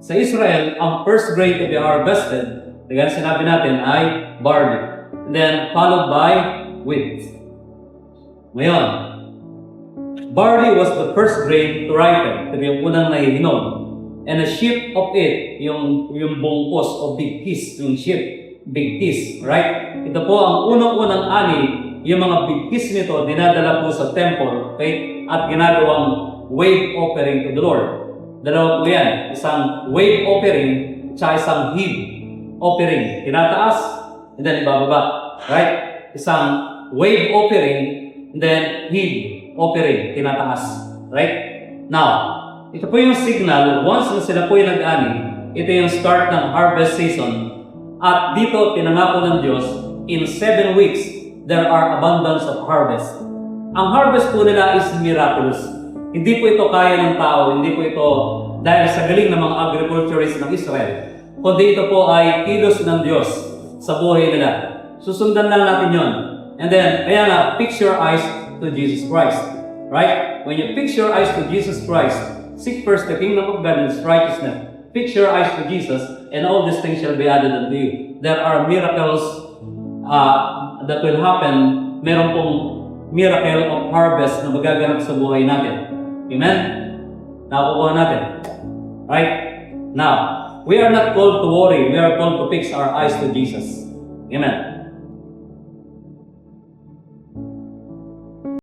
Sa Israel, ang first grain to be harvested, kaya sinabi natin ay barley. And then, followed by wheat. Ngayon, barley was the first grain to ripen, ito yung unang nahihinog. And a sheaf of it, yung bungkos o big piece, yung sheaf, big piece, right? Ito po ang unang-unang ani, yung mga big piece nito, dinadala po sa temple, okay? At ginagawang wave offering to the Lord. Dalawa po yan, isang wave offering, at isang heave offering. Tinataas, and then ibababa, right? Isang wave offering, and then heave offering, tinataas, right? Now, ito po yung signal, once na sila po yung nag-ani, ito yung start ng harvest season. At dito, pinangako ng Diyos, in 7 weeks, there are abundance of harvest. Ang harvest po nila is miraculous. Hindi po ito kaya ng tao, hindi po ito dahil sa galing ng mga agriculturists ng Israel. Kundi ito po ay kilos ng Diyos sa buhay nila. Susundan lang natin yon. And then, kaya nga, fix your eyes to Jesus Christ. Right? When you fix your eyes to Jesus Christ, seek first the kingdom of God and His righteousness. Fix your eyes to Jesus, and all these things shall be added unto you. There are miracles that will happen. Meron pong miracle of harvest na magaganap sa buhay natin. Amen? Nakukuha natin. Right? Now, we are not called to worry. We are called to fix our eyes to Jesus. Amen?